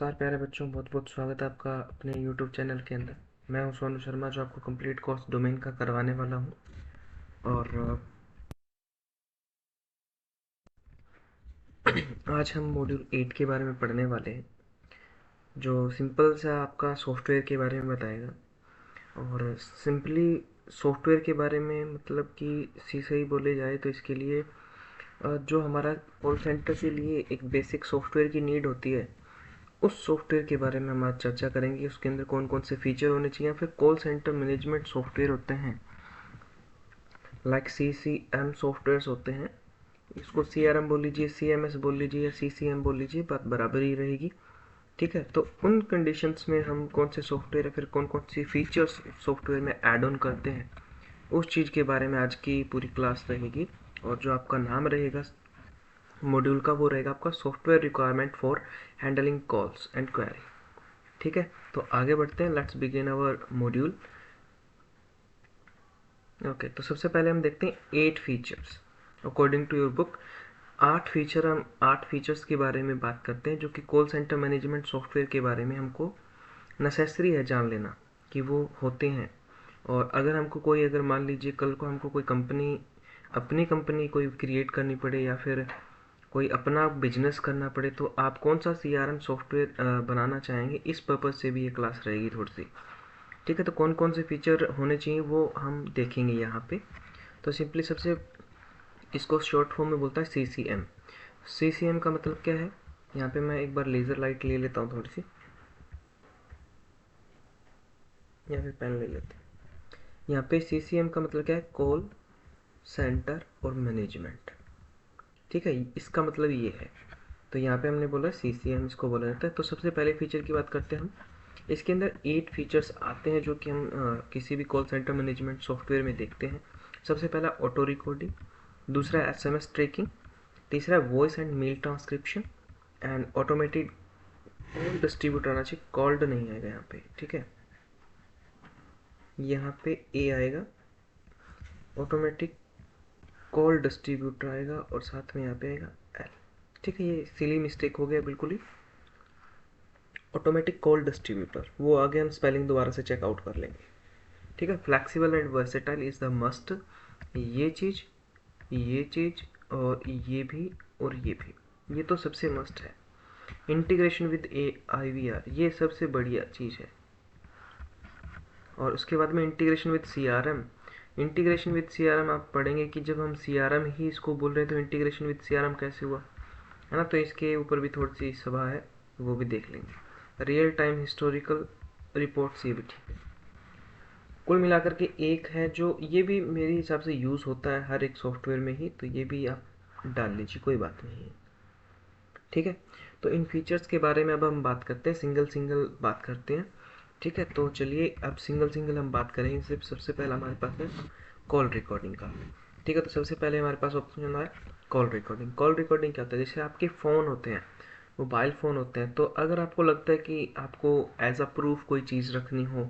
नमस्कार प्यारे बच्चों, बहुत बहुत स्वागत है आपका अपने YouTube चैनल के अंदर। मैं हूं सोनू शर्मा, जो आपको कंप्लीट कोर्स डोमेन का करवाने वाला हूं। और आज हम मॉड्यूल 8 के बारे में पढ़ने वाले हैं, जो सिंपल सा आपका सॉफ्टवेयर के बारे में बताएगा। और सिंपली सॉफ्टवेयर के बारे में मतलब कि सही बोले जाए तो इसके लिए जो हमारा कॉल सेंटर के लिए एक बेसिक सॉफ्टवेयर की नीड होती है, उस सॉफ्टवेयर के बारे में हम आज चर्चा करेंगे। उसके अंदर कौन कौन से फीचर होने चाहिए। फिर कॉल सेंटर मैनेजमेंट सॉफ्टवेयर होते हैं, लाइक CCM सॉफ्टवेयर्स होते हैं। इसको CRM बोल लीजिए, CMS बोल लीजिए या CCM बोल लीजिए, बात बराबर ही रहेगी। ठीक है, तो उन कंडीशंस में हम कौन से सॉफ्टवेयर या फिर कौन कौन सी फीचर्स सॉफ्टवेयर में ऐड ऑन करते हैं, उस चीज़ के बारे में आज की पूरी क्लास रहेगी। और जो आपका नाम रहेगा मॉड्यूल का, वो रहेगा आपका software requirement for handling calls and query. ठीक है, तो आगे बढ़ते हैं। Let's begin our module. Okay, तो सबसे पहले हम देखते हैं 8 features according to your book. 8 features के बारे में बात करते हैं, जो कि कॉल सेंटर मैनेजमेंट सॉफ्टवेयर के बारे में हमको नेसेसरी है जान लेना कि वो होते हैं। और अगर हमको कोई, अगर मान लीजिए कल को हमको कोई कंपनी, अपनी कंपनी कोई क्रिएट करनी पड़े या फिर कोई अपना बिजनेस करना पड़े, तो आप कौन सा CRM सॉफ्टवेयर बनाना चाहेंगे, इस पर्पज़ से भी ये क्लास रहेगी थोड़ी सी। ठीक है, तो कौन कौन से फीचर होने चाहिए वो हम देखेंगे यहाँ पे। तो सिंपली सबसे, इसको शॉर्ट फॉर्म में बोलता है CCM। CCM का मतलब क्या है, यहाँ पे मैं एक बार लेज़र लाइट ले लेता हूँ थोड़ी सी, या फिर पेन ले लेते हैं। यहाँ पे CCM का मतलब क्या है, कॉल सेंटर और मैनेजमेंट। ठीक है, इसका मतलब ये है। तो यहाँ पे हमने बोला CCM इसको बोला जाता है। तो सबसे पहले फीचर की बात करते हैं हम। इसके अंदर 8 फीचर्स आते हैं, जो कि हम किसी भी कॉल सेंटर मैनेजमेंट सॉफ्टवेयर में देखते हैं। सबसे पहला ऑटो रिकॉर्डिंग, दूसरा SMS ट्रैकिंग, तीसरा voice and mail transcription and automated call distributor आना चाहिए, कॉल्ड नहीं आएगा यहाँ पे। ठीक है, यहाँ पे A आएगा, ऑटोमेटिक कॉल डिस्ट्रीब्यूटर आएगा और साथ में यहाँ पे आएगा L। ठीक है, ये सिली मिस्टेक हो गया बिल्कुल ही। ऑटोमेटिक कॉल डिस्ट्रीब्यूटर, वो आगे हम स्पेलिंग दोबारा से चेकआउट कर लेंगे। ठीक है, flexible and versatile is the must. ये चीज़, ये चीज़ और ये भी और ये भी, ये तो सबसे मस्ट है। इंटीग्रेशन विद IVR, ये सबसे बढ़िया चीज़ है। और उसके बाद में integration with CRM। Integration with CRM आप पढ़ेंगे कि जब हम CRM ही इसको बोल रहे हैं तो इंटीग्रेशन विद CRM कैसे हुआ, है ना। तो इसके ऊपर भी थोड़ी सी सभा है, वो भी देख लेंगे। रियल टाइम हिस्टोरिकल रिपोर्ट्स, ये भी ठीक है। कुल मिलाकर के एक है जो ये भी मेरे हिसाब से यूज़ होता है हर एक सॉफ्टवेयर में ही, तो ये भी आप डाल लीजिए, कोई बात नहीं है। ठीक है, तो इन फीचर्स के बारे में अब हम बात करते हैं, सिंगल सिंगल बात करते हैं। ठीक है, तो चलिए अब सिंगल सिंगल हम बात करेंगे। सिर्फ सबसे पहला हमारे पास है कॉल रिकॉर्डिंग का। ठीक है, तो सबसे पहले हमारे पास ऑप्शन है कॉल रिकॉर्डिंग। कॉल रिकॉर्डिंग क्या होता है, जैसे आपके फ़ोन होते हैं, मोबाइल फ़ोन होते हैं, तो अगर आपको लगता है कि आपको एज अ प्रूफ कोई चीज़ रखनी हो,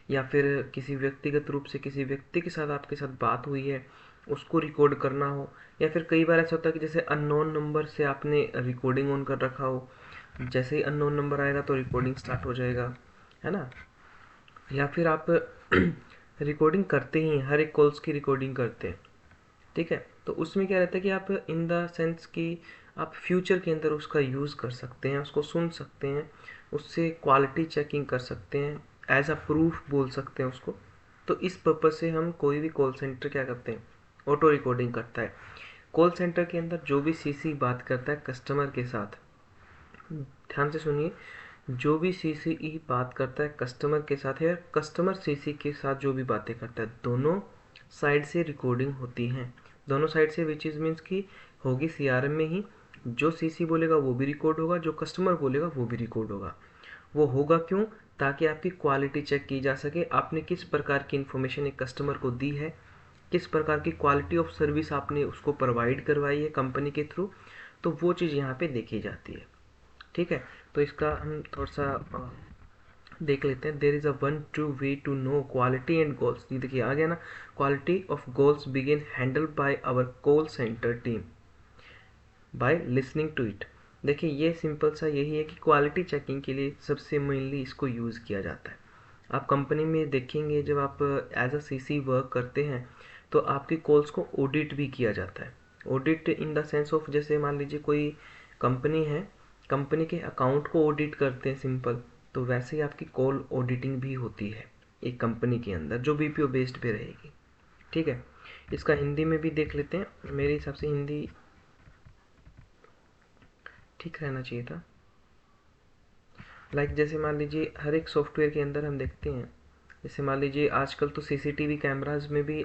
या फिर किसी व्यक्तिगत रूप से किसी व्यक्ति के साथ आपके साथ बात हुई है, उसको रिकॉर्ड करना हो, या फिर कई बार ऐसा होता है कि जैसे अननोन नंबर से आपने रिकॉर्डिंग ऑन कर रखा हो, जैसे ही अननोन नंबर आएगा तो रिकॉर्डिंग स्टार्ट हो जाएगा, है ना। या फिर आप रिकॉर्डिंग करते ही हैं, हर एक कॉल्स की रिकॉर्डिंग करते हैं। ठीक है, तो उसमें क्या रहता है कि आप इन द सेंस कि आप फ्यूचर के अंदर उसका यूज़ कर सकते हैं, उसको सुन सकते हैं, उससे क्वालिटी चेकिंग कर सकते हैं, एज अ प्रूफ बोल सकते हैं उसको। तो इस पर्पज़ से हम कोई भी कॉल सेंटर क्या करते हैं, ऑटो रिकॉर्डिंग करता है। कॉल सेंटर के अंदर जो भी CC बात करता है कस्टमर के साथ, ध्यान से सुनिए, जो भी CCE बात करता है कस्टमर के साथ है, कस्टमर CC के साथ जो भी बातें करता है, दोनों साइड से रिकॉर्डिंग होती हैं। दोनों साइड से, विच इज़ मीन्स की होगी CRM में ही। जो CC बोलेगा वो भी रिकॉर्ड होगा, जो कस्टमर बोलेगा वो भी रिकॉर्ड होगा। वो होगा क्यों, ताकि आपकी क्वालिटी चेक की जा सके, आपने किस प्रकार की इन्फॉर्मेशन एक कस्टमर को दी है, किस प्रकार की क्वालिटी ऑफ सर्विस आपने उसको प्रोवाइड करवाई है कंपनी के थ्रू, तो वो चीज़ यहाँ पे देखी जाती है। ठीक है, तो इसका हम थोड़ा सा देख लेते हैं। There is a one true way to know quality and goals. ये देखिए आ गया ना, quality of goals begin handle by our call center team by listening to it. देखिए ये सिंपल सा यही है कि क्वालिटी चेकिंग के लिए सबसे मेनली इसको यूज़ किया जाता है। आप कंपनी में देखेंगे जब आप एज अ सीसी वर्क करते हैं तो आपकी कॉल्स को ऑडिट भी किया जाता है। Audit in the sense of, जैसे मान लीजिए कोई कंपनी है, कंपनी के अकाउंट को ऑडिट करते हैं सिंपल, तो वैसे ही आपकी कॉल ऑडिटिंग भी होती है एक कंपनी के अंदर जो बीपीओ बेस्ड पे रहेगी। ठीक है, इसका हिंदी में भी देख लेते हैं। मेरे हिसाब से हिंदी ठीक रहना चाहिए था। जैसे मान लीजिए हर एक सॉफ्टवेयर के अंदर हम देखते हैं, जैसे मान लीजिए आजकल तो सीसीटीवी कैमराज में भी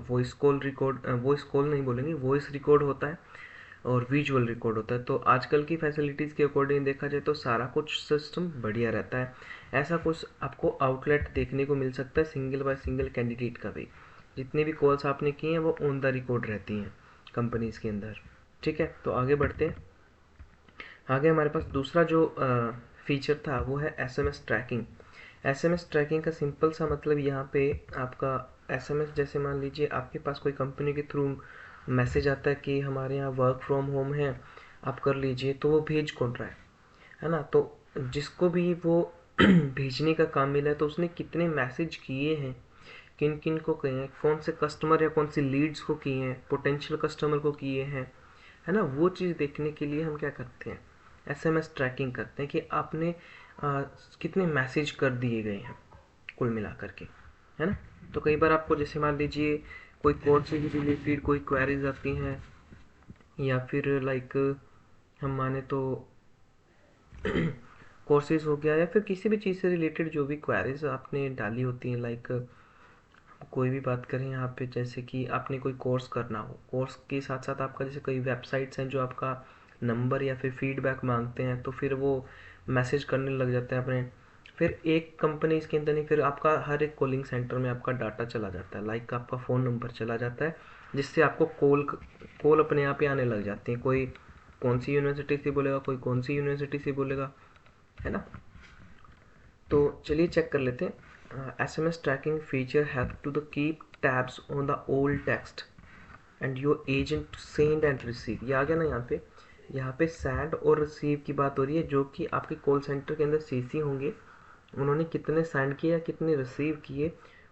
voice call record, voice call नहीं बोलेंगे, वॉइस रिकॉर्ड होता है और विजुअल रिकॉर्ड होता है। तो आजकल की फैसिलिटीज़ के अकॉर्डिंग देखा जाए तो सारा कुछ सिस्टम बढ़िया रहता है। ऐसा कुछ आपको आउटलेट देखने को मिल सकता है सिंगल बाय सिंगल कैंडिडेट का भी। जितनी भी कॉल्स आपने की हैं वो ऑन द रिकॉर्ड रहती हैं कंपनीज के अंदर। ठीक है, तो आगे बढ़ते हैं। आगे हमारे पास दूसरा जो फीचर था वो है एसएमएस ट्रैकिंग। एसएमएस ट्रैकिंग का सिंपल सा मतलब यहाँ पे आपका एसएमएस, जैसे मान लीजिए आपके पास कोई कंपनी के थ्रू मैसेज आता है कि हमारे यहाँ वर्क फ्रॉम होम है, आप कर लीजिए, तो वो भेज कौन रहा है ना। तो जिसको भी वो भेजने का काम मिला है तो उसने कितने मैसेज किए हैं, किन किन को किए हैं, कौन से कस्टमर या कौन सी लीड्स को किए हैं, पोटेंशियल कस्टमर को किए हैं, है ना। वो चीज़ देखने के लिए हम क्या करते हैं, एसएमएस ट्रैकिंग करते हैं कि आपने कितने मैसेज कर दिए गए हैं कुल मिला करके, है ना। तो कई बार आपको जैसे मान लीजिए कोई कोर्स से रिलेटेड कोई क्वेरीज आती हैं, या फिर हम माने तो कोर्सेज हो गया, या फिर किसी भी चीज़ से रिलेटेड जो भी क्वेरीज आपने डाली होती हैं, कोई भी बात करें यहाँ पे, जैसे कि आपने कोई कोर्स करना हो, कोर्स के साथ साथ आपका जैसे कई वेबसाइट्स हैं जो आपका नंबर या फिर फीडबैक मांगते हैं, तो फिर वो मैसेज करने लग जाते हैं अपने। फिर एक कंपनी इसके अंदर नहीं, फिर आपका हर एक कॉलिंग सेंटर में आपका डाटा चला जाता है, आपका फ़ोन नंबर चला जाता है, जिससे आपको कॉल अपने आप ही आने लग जाती है। कोई कौन सी यूनिवर्सिटी से बोलेगा, कोई कौन सी यूनिवर्सिटी से बोलेगा, है ना। तो चलिए चेक कर लेते हैं। SMS tracking feature have to the keep tabs on the old text and your agent send and receive. ये आ गया ना यहाँ पे सेंड और रिसीव की बात हो रही है, जो कि आपके कॉल सेंटर के अंदर सीसी होंगे, उन्होंने कितने सेंड किए या कितने रिसीव किए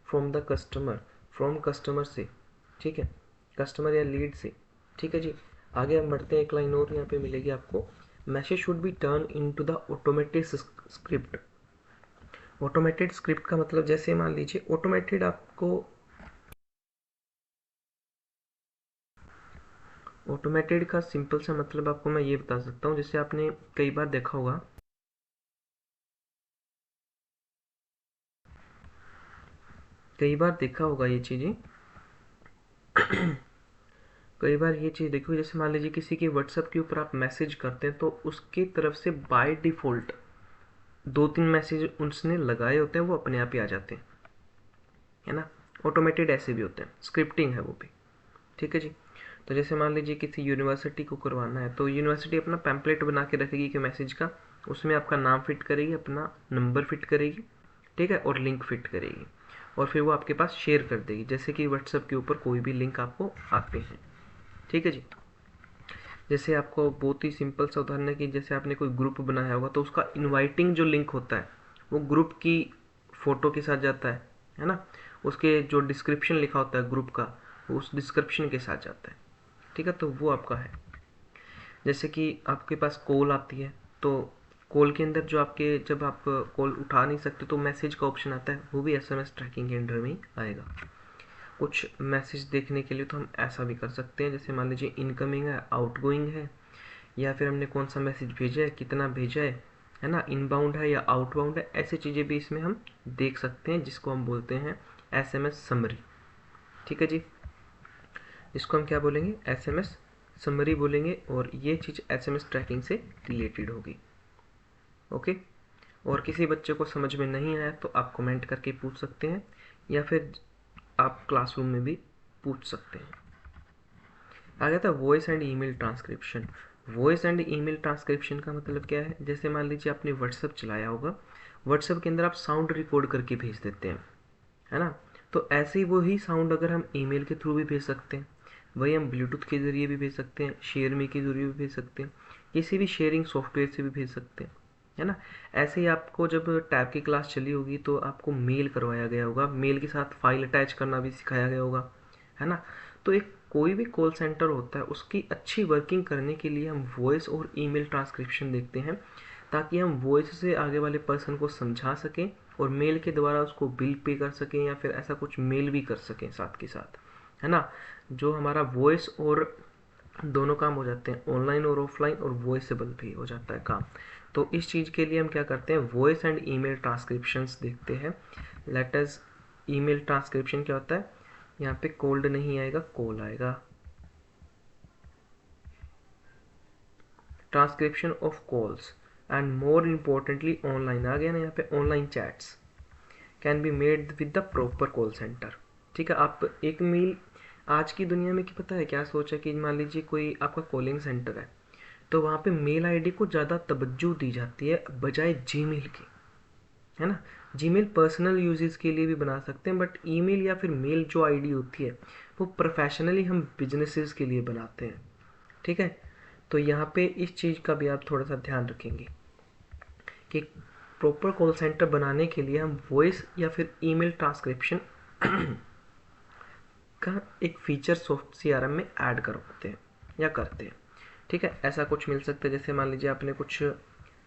from the customer, from customer से, ठीक है, कस्टमर या लीड से। ठीक है जी, आगे हम बढ़ते हैं। एक लाइन और यहाँ पे मिलेगी आपको, message should be turn in to the automated script. Automated script का मतलब, जैसे मान लीजिए ऑटोमेटेड आपको, ऑटोमेटेड का सिंपल सा मतलब आपको मैं ये बता सकता हूँ, जैसे आपने कई बार देखा होगा, ये चीज़ें कई बार ये चीज़ देखो, जैसे मान लीजिए किसी के व्हाट्सएप के ऊपर आप मैसेज करते हैं तो उसकी तरफ से बाय डिफ़ॉल्ट 2-3 मैसेज उसने लगाए होते हैं, वो अपने आप ही आ जाते हैं, है ना। ऑटोमेटेड ऐसे भी होते हैं, स्क्रिप्टिंग है वो भी। ठीक है जी, तो जैसे मान लीजिए किसी यूनिवर्सिटी को करवाना है, तो यूनिवर्सिटी अपना पैम्पलेट बना के रखेगी कि मैसेज का, उसमें आपका नाम फिट करेगी, अपना नंबर फिट करेगी, ठीक है, और लिंक फिट करेगी, और फिर वो आपके पास शेयर कर देगी, जैसे कि व्हाट्सएप के ऊपर कोई भी लिंक आपको आते हैं। ठीक है जी, जैसे आपको बहुत ही सिंपल सा उदाहरण है कि जैसे आपने कोई ग्रुप बनाया होगा, तो उसका इनवाइटिंग जो लिंक होता है वो ग्रुप की फ़ोटो के साथ जाता है ना। उसके जो डिस्क्रिप्शन लिखा होता है ग्रुप का, वो उस डिस्क्रिप्शन के साथ जाता है। ठीक है, तो वो आपका है। जैसे कि आपके पास कॉल आती है, तो कॉल के अंदर जो आपके, जब आप कॉल उठा नहीं सकते तो मैसेज का ऑप्शन आता है, वो भी एसएमएस ट्रैकिंग के अंडर में ही आएगा। कुछ मैसेज देखने के लिए तो हम ऐसा भी कर सकते हैं, जैसे मान लीजिए इनकमिंग है, आउटगोइंग है, या फिर हमने कौन सा मैसेज भेजा है, कितना भेजा है ना, इनबाउंड है या आउटबाउंड है, ऐसी चीज़ें भी इसमें हम देख सकते हैं, जिसको हम बोलते हैं एसएमएस समरी। ठीक है जी, इसको हम क्या बोलेंगे, एसएमएस समरी बोलेंगे, और ये चीज़ एसएमएस ट्रैकिंग से रिलेटेड होगी। ओके, और किसी बच्चे को समझ में नहीं आया तो आप कमेंट करके पूछ सकते हैं, या फिर आप क्लासरूम में भी पूछ सकते हैं। आ गया था voice and email transcription. Voice and email transcription का मतलब क्या है, जैसे मान लीजिए आपने व्हाट्सएप चलाया होगा, व्हाट्सएप के अंदर आप साउंड रिकॉर्ड करके भेज देते हैं, है ना। तो ऐसे ही वही साउंड अगर हम ईमेल के थ्रू भी भेज सकते हैं, वही हम ब्लूटूथ के ज़रिए भी भेज सकते हैं, शेयर मी के ज़रिए भी भेज सकते हैं, किसी भी शेयरिंग सॉफ्टवेयर से भी भेज सकते हैं, है ना। ऐसे ही आपको जब टैब की क्लास चली होगी तो आपको मेल करवाया गया होगा, मेल के साथ फाइल अटैच करना भी सिखाया गया होगा, है ना। तो एक कोई भी कॉल सेंटर होता है उसकी अच्छी वर्किंग करने के लिए हम वॉइस और ईमेल ट्रांसक्रिप्शन देखते हैं, ताकि हम वॉइस से आगे वाले पर्सन को समझा सकें और मेल के द्वारा उसको बिल पे कर सकें या फिर ऐसा कुछ मेल भी कर सकें साथ के साथ, है ना। जो हमारा वॉइस और दोनों काम हो जाते हैं, ऑनलाइन और ऑफलाइन, और वॉइसेबल भी हो जाता है काम। तो इस चीज़ के लिए हम क्या करते हैं, वॉइस एंड ईमेल ट्रांसक्रिप्शंस देखते हैं। लेट अस, ईमेल ट्रांसक्रिप्शन क्या होता है, यहाँ पे कोल्ड नहीं आएगा, कॉल आएगा। Transcription of calls and more importantly online आ गया ना यहाँ पे, online chats can be made with the proper call centre. ठीक है, आप एक मेल, आज की दुनिया में क्या पता है क्या सोचा कि मान लीजिए कोई आपका कॉलिंग सेंटर है, तो वहाँ पे मेल आईडी को ज़्यादा तवज्जो दी जाती है बजाय जीमेल की, है ना। जीमेल पर्सनल यूजेस के लिए भी बना सकते हैं, बट ईमेल या फिर मेल जो आईडी होती है वो प्रोफेशनली हम बिजनेसेस के लिए बनाते हैं। ठीक है, तो यहाँ पे इस चीज़ का भी आप थोड़ा सा ध्यान रखेंगे कि प्रॉपर कॉल सेंटर बनाने के लिए हम वॉइस या फिर ईमेल ट्रांसक्रिप्शन का एक फीचर सॉफ्ट सीआरएम में ऐड करवाते हैं या करते हैं। ठीक है, ऐसा कुछ मिल सकता है, जैसे मान लीजिए आपने कुछ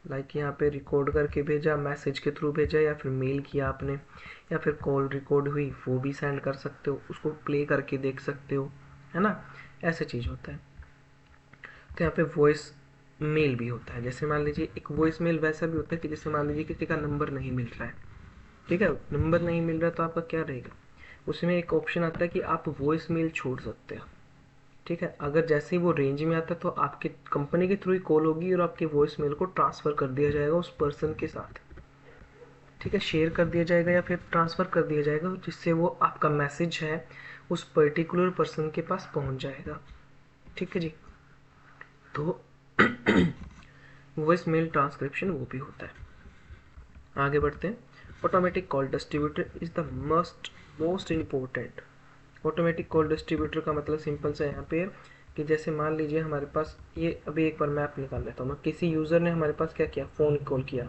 लाइक यहाँ पे रिकॉर्ड करके भेजा, मैसेज के थ्रू भेजा या फिर मेल किया आपने, या फिर कॉल रिकॉर्ड हुई वो भी सेंड कर सकते हो, उसको प्ले करके देख सकते हो, है ना। ऐसा चीज़ होता है। तो यहाँ पे वॉइस मेल भी होता है, जैसे मान लीजिए एक वॉइस मेल वैसा भी होता है कि जैसे मान लीजिए किसी का नंबर नहीं मिल रहा है, ठीक है, नंबर नहीं मिल रहा तो आपका क्या रहेगा, उसमें एक ऑप्शन आता है कि आप वॉइस मेल छोड़ सकते हो। ठीक है, अगर जैसे ही वो रेंज में आता है तो आपके कंपनी के थ्रू ही कॉल होगी और आपके वॉइस मेल को ट्रांसफ़र कर दिया जाएगा उस पर्सन के साथ। ठीक है, शेयर कर दिया जाएगा या फिर ट्रांसफ़र कर दिया जाएगा, जिससे वो आपका मैसेज है उस पर्टिकुलर पर्सन के पास पहुंच जाएगा। ठीक है जी, तो वॉइस मेल ट्रांसक्रिप्शन वो भी होता है। आगे बढ़ते हैं। Automatic call distributor is the most important. Automatic call distributor का मतलब सिंपल सा यहाँ पे है कि जैसे मान लीजिए हमारे पास ये, अभी एक बार मैप निकाल लेता हूँ मैं, किसी यूज़र ने हमारे पास क्या किया, फ़ोन कॉल किया,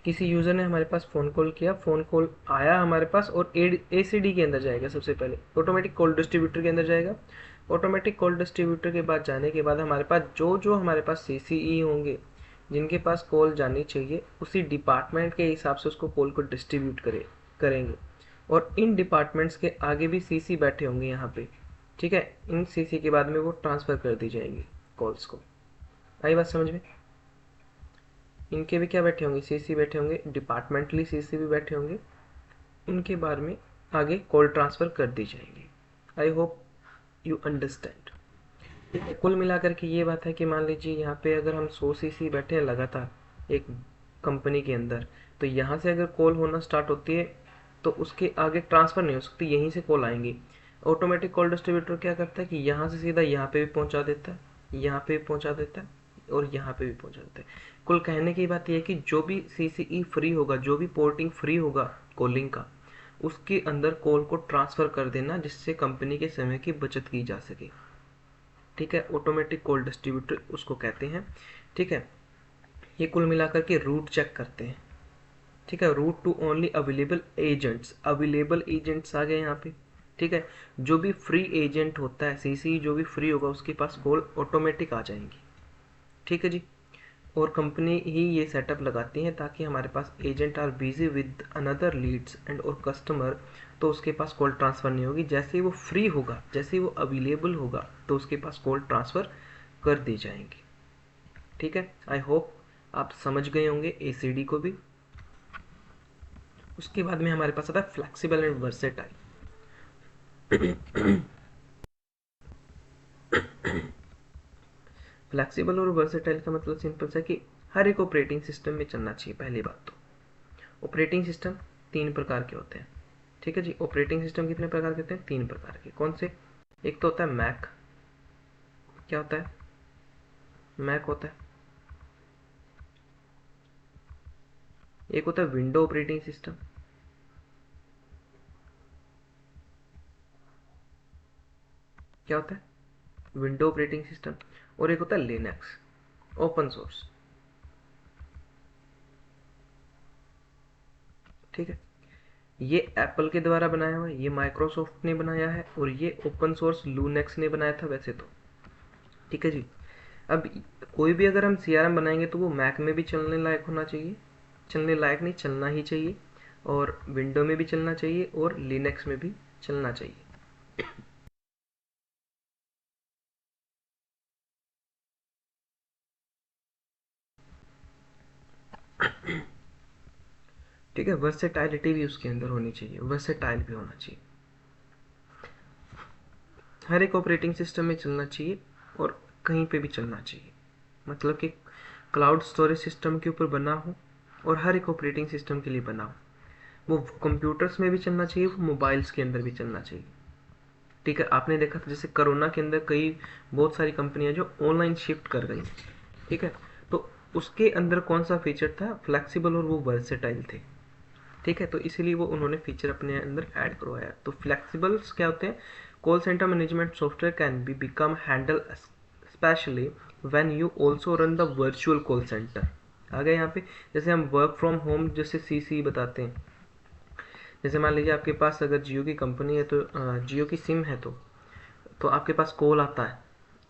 किसी यूज़र ने हमारे पास फ़ोन कॉल किया, फ़ोन कॉल आया हमारे पास और एसीडी के अंदर जाएगा, सबसे पहले ऑटोमेटिक कॉल डिस्ट्रीब्यूटर के अंदर जाएगा। ऑटोमेटिक कॉल डिस्ट्रीब्यूटर के बाद जाने के बाद हमारे पास जो हमारे पास सीसीई होंगे, जिनके पास कॉल जानी चाहिए, उसी डिपार्टमेंट के हिसाब से उसको कॉल को डिस्ट्रीब्यूट करेंगे। और इन डिपार्टमेंट्स के आगे भी सीसी बैठे होंगे यहाँ पे। ठीक है, इन सीसी के बाद में वो ट्रांसफ़र कर दी जाएंगी कॉल्स को। आई बात समझ में। इनके भी क्या बैठे होंगे, सीसी बैठे होंगे, डिपार्टमेंटली सीसी भी बैठे होंगे, इनके बारे में आगे कॉल ट्रांसफ़र कर दी जाएंगी। I hope you understand. कुल मिलाकर के ये बात है कि मान लीजिए यहाँ पे अगर हम 100 सीसी बैठे हैं लगातार एक कंपनी के अंदर, तो यहाँ से अगर कॉल होना स्टार्ट होती है तो उसके आगे ट्रांसफ़र नहीं हो सकती, यहीं से कॉल आएंगी। ऑटोमेटिक कॉल डिस्ट्रीब्यूटर क्या करता है कि यहाँ से सीधा यहाँ पे भी पहुँचा देता है, यहाँ पे भी पहुँचा देता है और यहाँ पे भी पहुँचा देता है। कुल कहने की बात यह है कि जो भी सीसीई फ्री होगा, जो भी पोर्टिंग फ्री होगा कॉलिंग का, उसके अंदर कॉल को ट्रांसफ़र कर देना, जिससे कंपनी के समय की बचत की जा सके। ठीक है, ऑटोमेटिक कॉल डिस्ट्रीब्यूटर उसको कहते हैं। ठीक है, ये कुल मिलाकर के रूट चेक करते हैं। ठीक है, route to only available agents, available agents आ गए यहाँ पे। ठीक है, जो भी फ्री एजेंट होता है, सीसी जो भी फ्री होगा उसके पास कॉल ऑटोमेटिक आ जाएंगी। ठीक है जी, और कंपनी ही ये सेटअप लगाती है ताकि हमारे पास agent are busy with another leads and और कस्टमर, तो उसके पास कॉल ट्रांसफ़र नहीं होगी। जैसे ही वो फ्री होगा, जैसे ही वो अवेलेबल होगा, तो उसके पास कॉल ट्रांसफ़र कर दी जाएंगी। ठीक है, आई होप आप समझ गए होंगे एसीडी को भी। उसके बाद में हमारे पास आता है फ्लेक्सिबल एंड वर्सेटाइल। फ्लेक्सिबल और वर्सेटाइल का मतलब सिंपल सा कि हर एक ऑपरेटिंग सिस्टम में चलना चाहिए। पहली बात तो ऑपरेटिंग सिस्टम 3 प्रकार के होते हैं। ठीक है जी, ऑपरेटिंग सिस्टम कितने प्रकार के होते हैं, 3 प्रकार के। कौन से, एक तो होता है मैक। क्या होता है, मैक होता है। एक होता है विंडो ऑपरेटिंग सिस्टम। क्या होता है, विंडो ऑपरेटिंग सिस्टम, और एक होता है लिनक्स, ओपन सोर्स। ठीक है, ये एप्पल के द्वारा बनाया हुआ है, ये माइक्रोसॉफ्ट ने बनाया है, और ये ओपन सोर्स लूनेक्स ने बनाया था वैसे तो। ठीक है जी। अब कोई भी अगर हम सीआरएम बनाएंगे तो वो मैक में भी चलने लायक होना चाहिए, चलने लायक नहीं, चलना ही चाहिए, और विंडो में भी चलना चाहिए, और लिनक्स में भी चलना चाहिए। ठीक है, वर्सेटाइलिटी भी उसके अंदर होनी चाहिए, वर्सेटाइल भी होना चाहिए, हर एक ऑपरेटिंग सिस्टम में चलना चाहिए और कहीं पे भी चलना चाहिए। मतलब कि क्लाउड स्टोरेज सिस्टम के ऊपर बना हो और हर एक ऑपरेटिंग सिस्टम के लिए बना हो, वो कंप्यूटर्स में भी चलना चाहिए, वो मोबाइल्स के अंदर भी चलना चाहिए। ठीक है, आपने देखा था जैसे कोरोना के अंदर कई बहुत सारी कंपनियां जो ऑनलाइन शिफ्ट कर गई। ठीक है, तो उसके अंदर कौन सा फीचर था, फ्लेक्सिबल और वो वर्सेटाइल थे। ठीक है, तो इसीलिए वो उन्होंने फीचर अपने अंदर ऐड करवाया। तो फ्लेक्सिबल्स क्या होते हैं, call centre management software can be become handle specially when you also run the virtual call centre. आ गए यहाँ पे, जैसे हम वर्क फ्रॉम होम जैसे सीसी बताते हैं, जैसे मान लीजिए आपके पास अगर जियो की कंपनी है तो जियो की सिम है तो आपके पास कॉल आता है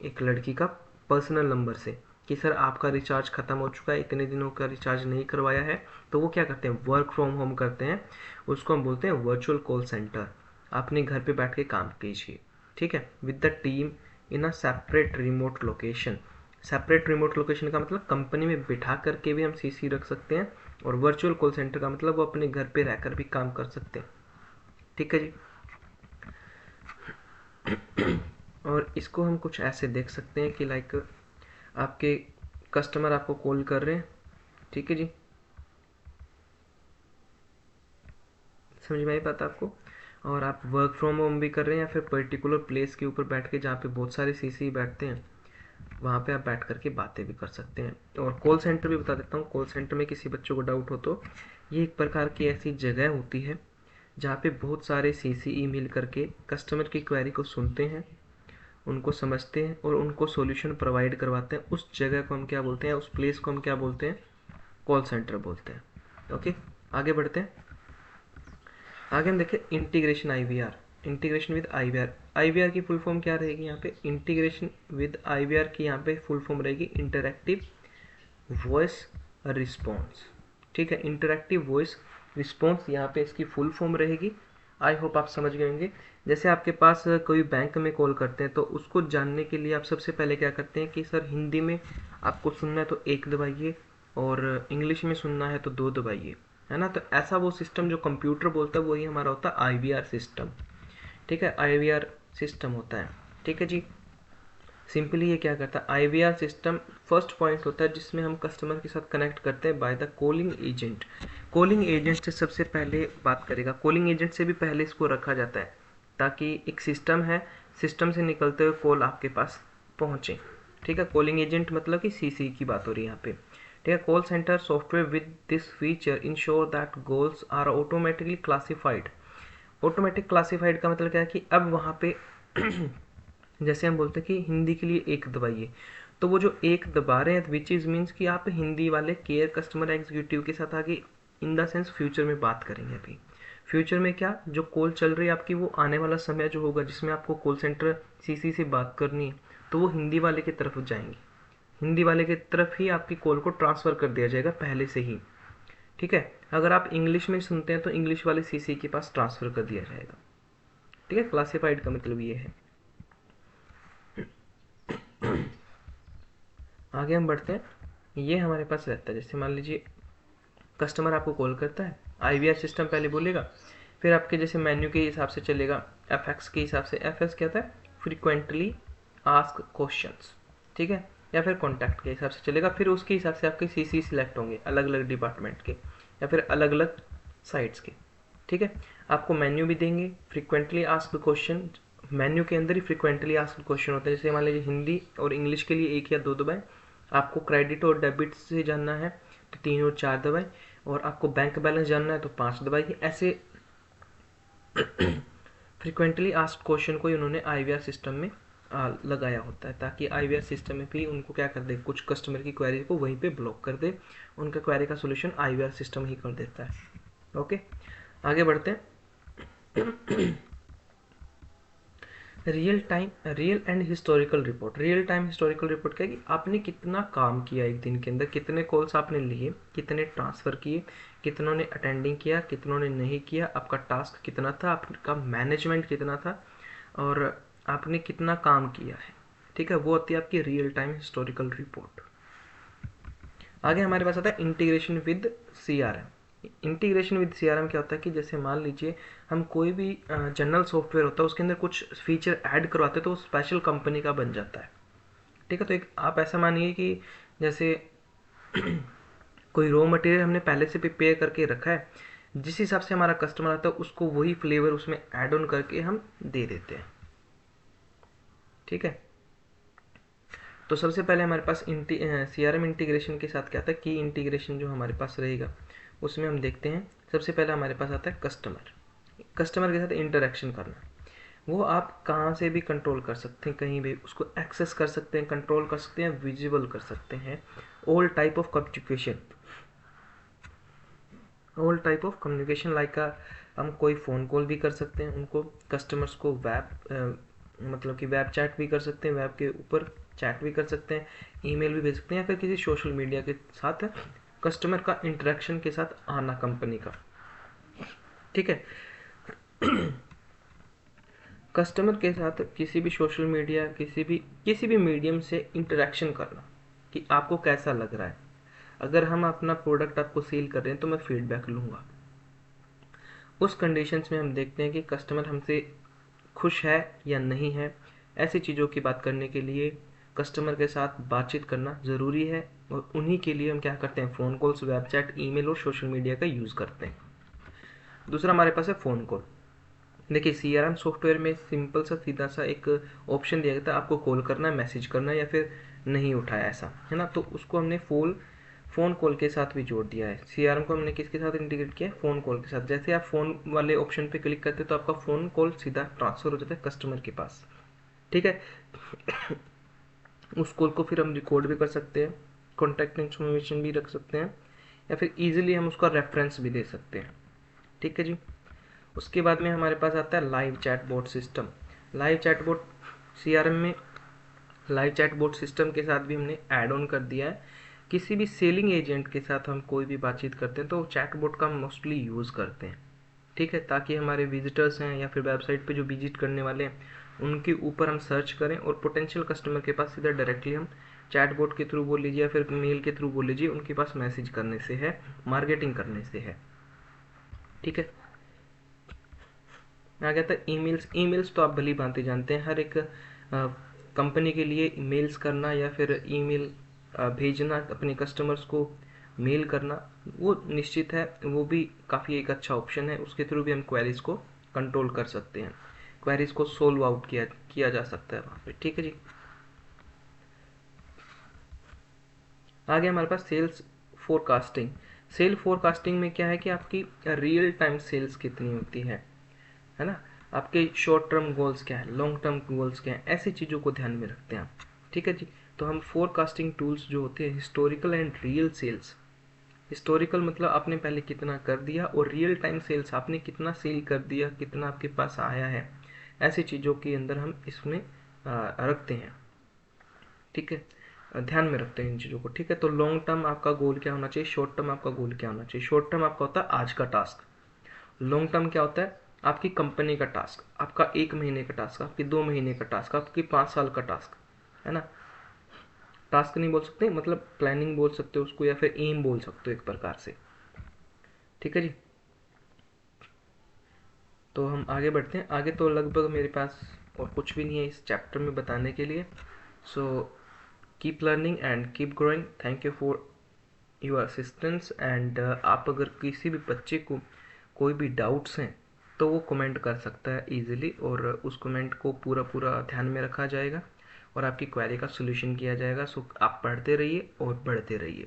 एक लड़की का पर्सनल नंबर से कि सर आपका रिचार्ज खत्म हो चुका है, इतने दिनों का रिचार्ज नहीं करवाया है। तो वो क्या करते हैं, वर्क फ्रॉम होम करते हैं, उसको हम बोलते हैं वर्चुअल कॉल सेंटर। अपने घर पे बैठ के काम कीजिए, ठीक है, with the team in a separate remote location. Separate remote location का मतलब कंपनी में बिठा करके भी हम सीसी रख सकते हैं, और वर्चुअल कॉल सेंटर का मतलब वो अपने घर पे रहकर भी काम कर सकते हैं। ठीक है जी। और इसको हम कुछ ऐसे देख सकते हैं कि लाइक आपके कस्टमर आपको कॉल कर रहे हैं, ठीक है जी, समझ में आई बात आपको, और आप वर्क फ्रॉम होम भी कर रहे हैं या फिर पर्टिकुलर प्लेस के ऊपर बैठ के जहाँ पे बहुत सारे सीसी बैठते हैं वहाँ पे आप बैठ करके बातें भी कर सकते हैं। और कॉल सेंटर भी बता देता हूँ, कॉल सेंटर में किसी बच्चों को डाउट हो तो ये एक प्रकार की ऐसी जगह होती है जहाँ पे बहुत सारे सीसीई मिल करके कस्टमर की क्वेरी को सुनते हैं, उनको समझते हैं और उनको सॉल्यूशन प्रोवाइड करवाते हैं। उस जगह को हम क्या बोलते हैं, उस प्लेस को हम क्या बोलते हैं, कॉल सेंटर बोलते हैं। ओके, आगे बढ़ते हैं। आगे हम देखें integration IVR, integration with IVR. IVR की फुल फॉर्म क्या रहेगी यहाँ पे, इंटीग्रेशन विद आईवीआर की यहाँ पे फुल फॉर्म रहेगी इंटरैक्टिव वॉइस रिस्पॉन्स। ठीक है, इंटरैक्टिव वॉइस रिस्पॉन्स यहाँ पे इसकी फुल फॉर्म रहेगी। आई होप आप समझ गए होंगे। जैसे आपके पास कोई बैंक में कॉल करते हैं तो उसको जानने के लिए आप सबसे पहले क्या करते हैं कि सर हिंदी में आपको सुनना है तो 1 दबाइए, और इंग्लिश में सुनना है तो 2 दबाइए, है ना। तो ऐसा वो सिस्टम जो कंप्यूटर बोलता है वही हमारा होता है आईवीआर सिस्टम। ठीक है, आईवीआर सिस्टम होता है। ठीक है जी। सिंपली ये क्या करता है, आईवीआर सिस्टम फर्स्ट पॉइंट होता है जिसमें हम कस्टमर के साथ कनेक्ट करते हैं by the calling agent. Calling agent से सबसे पहले बात करेगा, कॉलिंग एजेंट से भी पहले इसको रखा जाता है ताकि एक सिस्टम है, सिस्टम से निकलते हुए कॉल आपके पास पहुंचे। ठीक है, कॉलिंग एजेंट मतलब कि सीसी की बात हो रही है यहाँ पे। ठीक है, call center software with this feature ensure that calls are automatically classified. Automatic classified का मतलब क्या है कि अब वहाँ पे जैसे हम बोलते हैं कि हिंदी के लिए 1 दबाइए, तो वो जो 1 दबा रहे हैं विच इज़ मीन्स कि आप हिंदी वाले केयर कस्टमर एग्जीक्यूटिव के साथ आगे इन द सेंस फ्यूचर में बात करेंगे। अभी फ्यूचर में क्या, जो कॉल चल रही है आपकी वो आने वाला समय जो होगा जिसमें आपको कॉल सेंटर सीसी से बात करनी है तो वो हिंदी वाले की तरफ जाएंगे, हिंदी वाले की तरफ ही आपकी कॉल को ट्रांसफ़र कर दिया जाएगा पहले से ही। ठीक है, अगर आप इंग्लिश में सुनते हैं तो इंग्लिश वाले सीसी के पास ट्रांसफ़र कर दिया जाएगा। ठीक है, क्लासिफाइड का मतलब ये है। आगे हम बढ़ते हैं। ये हमारे पास रहता है, जैसे मान लीजिए कस्टमर आपको कॉल करता है, आईवीआर सिस्टम पहले बोलेगा, फिर आपके जैसे मेन्यू के हिसाब से चलेगा, एफएक्स के हिसाब से। एफएक्स क्या होता है, फ्रीक्वेंटली आस्क क्वेश्चंस। ठीक है, या फिर कॉन्टैक्ट के हिसाब से चलेगा, फिर उसके हिसाब से आपके सीसी सिलेक्ट होंगे अलग अलग डिपार्टमेंट के या फिर अलग अलग साइट्स के। ठीक है, आपको मेन्यू भी देंगे, फ्रीक्वेंटली आस्क्ड क्वेश्चन मेन्यू के अंदर ही फ्रीक्वेंटली आस्क्ड क्वेश्चन होता है। जैसे मान लीजिए हिंदी और इंग्लिश के लिए 1 या 2 दबाएं, आपको क्रेडिट और डेबिट से जानना है तो 3 और 4 दबाएं, और आपको बैंक बैलेंस जानना है तो 5 दबाइए। ऐसे फ्रीक्वेंटली आस्क्ड क्वेश्चन को ही उन्होंने आईवीआर सिस्टम में लगाया होता है, ताकि IVR सिस्टम में भी उनको क्या कर दे, कुछ कस्टमर की क्वेरी को वहीं पे ब्लॉक कर दे, उनका क्वेरी का सोल्यूशन IVR सिस्टम ही कर देता है। ओके, आगे बढ़ते हैं। Real and historical report. Real time historical report क्या है कि आपने कितना काम किया एक दिन के अंदर, कितने कॉल्स आपने लिए, कितने ट्रांसफ़र किए, कितनों ने अटेंडिंग किया, कितनों ने नहीं किया, आपका टास्क कितना था, आपका मैनेजमेंट कितना था, और आपने कितना काम किया है। ठीक है, वो होती है आपकी रियल टाइम हिस्टोरिकल रिपोर्ट। आगे हमारे पास आता है integration with CRM। Integration with CRM क्या होता है कि जैसे मान लीजिए हम कोई भी जनरल सॉफ्टवेयर होता है उसके अंदर कुछ फीचर ऐड करवाते हैं तो वो स्पेशल कंपनी का बन जाता है। ठीक है, तो एक आप ऐसा मानिए कि जैसे कोई रॉ मटेरियल हमने पहले से प्रिपेयर करके रखा है, जिस हिसाब से हमारा कस्टमर आता है उसको वही फ्लेवर उसमें ऐड ऑन करके हम दे देते हैं। ठीक है, तो सबसे पहले हमारे पास CRM इंटीग्रेशन के साथ क्या आता है, की इंटीग्रेशन जो हमारे पास रहेगा उसमें हम देखते हैं। सबसे पहले हमारे पास आता है कस्टमर के साथ इंटरेक्शन करना। वो आप कहाँ से भी कंट्रोल कर सकते हैं, कहीं भी उसको एक्सेस कर सकते हैं, कंट्रोल कर सकते हैं, विजिबल कर सकते हैं। All type of communication like हम कोई फ़ोन कॉल भी कर सकते हैं उनको, कस्टमर्स को मतलब कि वेब चैट भी कर सकते हैं, वेब के ऊपर चैट भी कर सकते हैं, ईमेल भी भेज सकते हैं, या फिर किसी सोशल मीडिया के साथ कस्टमर का इंटरेक्शन के साथ आना कंपनी का। ठीक है, कस्टमर के साथ किसी भी सोशल मीडिया किसी भी मीडियम से इंटरेक्शन करना कि आपको कैसा लग रहा है। अगर हम अपना प्रोडक्ट आपको सेल कर रहे हैं तो मैं फीडबैक लूँगा। उस कंडीशंस में हम देखते हैं कि कस्टमर हमसे खुश है या नहीं है। ऐसी चीज़ों की बात करने के लिए कस्टमर के साथ बातचीत करना ज़रूरी है, और उन्हीं के लिए हम क्या करते हैं, phone calls, web chat, email और सोशल मीडिया का यूज़ करते हैं। दूसरा हमारे पास है फ़ोन कॉल। देखिए CRM सॉफ्टवेयर में सिंपल सा सीधा सा एक ऑप्शन दिया गया था, आपको कॉल करना है, मैसेज करना है, या फिर नहीं उठाया, ऐसा है ना। तो उसको हमने फ़ोन कॉल के साथ भी जोड़ दिया है। CRM को हमने किसके साथ इंटीग्रेट किया है, फ़ोन कॉल के साथ। जैसे आप फ़ोन वाले ऑप्शन पे क्लिक करते हैं तो आपका फ़ोन कॉल सीधा ट्रांसफ़र हो जाता है कस्टमर के पास। ठीक है, उस कॉल को फिर हम रिकॉर्ड भी कर सकते हैं, कॉन्टैक्ट इन्फॉर्मेशन भी रख सकते हैं, या फिर ईजिली हम उसका रेफरेंस भी दे सकते हैं। ठीक है जी। उसके बाद में हमारे पास आता है live chatbot system. Live chatbot CRM में लाइव चैटबॉट सिस्टम के साथ भी हमने ऐड ऑन कर दिया है। किसी भी सेलिंग एजेंट के साथ हम कोई भी बातचीत करते हैं तो चैटबॉट का हम मोस्टली यूज़ करते हैं। ठीक है, ताकि हमारे विजिटर्स हैं या फिर वेबसाइट पे जो विजिट करने वाले हैं उनके ऊपर हम सर्च करें, और पोटेंशियल कस्टमर के पास सीधा डायरेक्टली हम चैटबॉट के थ्रू बोल लीजिए या फिर मेल के थ्रू बोल लीजिए, उनके पास मैसेज करने से है, मार्केटिंग करने से है। ठीक है, आ गया था ईमेल्स तो आप भली भांति जानते हैं, हर एक कंपनी के लिए ईमेल्स करना या फिर ईमेल भेजना अपने कस्टमर्स को, मेल करना, वो निश्चित है, वो भी काफ़ी एक अच्छा ऑप्शन है। उसके थ्रू भी हम क्वेरीज को कंट्रोल कर सकते हैं, क्वेरीज को सोल्व आउट किया जा सकता है वहाँ पे। ठीक है जी। आगे हमारे पास फोरकास्टिंग सेल फोरकास्टिंग में क्या है कि आपकी रियल टाइम सेल्स कितनी होती है ना, आपके शॉर्ट टर्म गोल्स क्या है, लॉन्ग टर्म गोल्स क्या है, ऐसी चीज़ों को ध्यान में रखते हैं आप। ठीक है जी। तो हम फोरकास्टिंग टूल्स जो होते हैं, historical and real sales. Historical मतलब आपने पहले कितना कर दिया, और रियल टाइम सेल्स आपने कितना सेल कर दिया, कितना आपके पास आया है, ऐसी चीज़ों के अंदर हम इसमें रखते हैं। ठीक है, ध्यान में रखते हैं इन चीज़ों को। ठीक है, तो लॉन्ग टर्म आपका गोल क्या होना चाहिए, शॉर्ट टर्म आपका गोल क्या होना चाहिए। शॉर्ट टर्म आपका होता है आज का टास्क, लॉन्ग टर्म क्या होता है, आपकी कंपनी का टास्क, आपका 1 महीने का टास्क, आपकी 2 महीने का टास्क, आपकी 5 साल का टास्क, है ना। टास्क नहीं बोल सकते, मतलब प्लानिंग बोल सकते हो उसको, या फिर एम बोल सकते हो एक प्रकार से। ठीक है जी। तो हम आगे बढ़ते हैं। आगे तो लगभग मेरे पास और कुछ भी नहीं है इस चैप्टर में बताने के लिए। So keep learning and keep growing. Thank you for your assistance. And आप अगर किसी भी बच्चे को कोई भी डाउट्स हैं तो वो कमेंट कर सकता है इजीली, और उस कमेंट को पूरा पूरा ध्यान में रखा जाएगा और आपकी क्वेरी का सोल्यूशन किया जाएगा। सो आप पढ़ते रहिए और बढ़ते रहिए।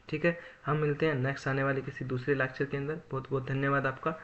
ठीक है, हम मिलते हैं नेक्स्ट आने वाले किसी दूसरे लेक्चर के अंदर। बहुत बहुत धन्यवाद आपका।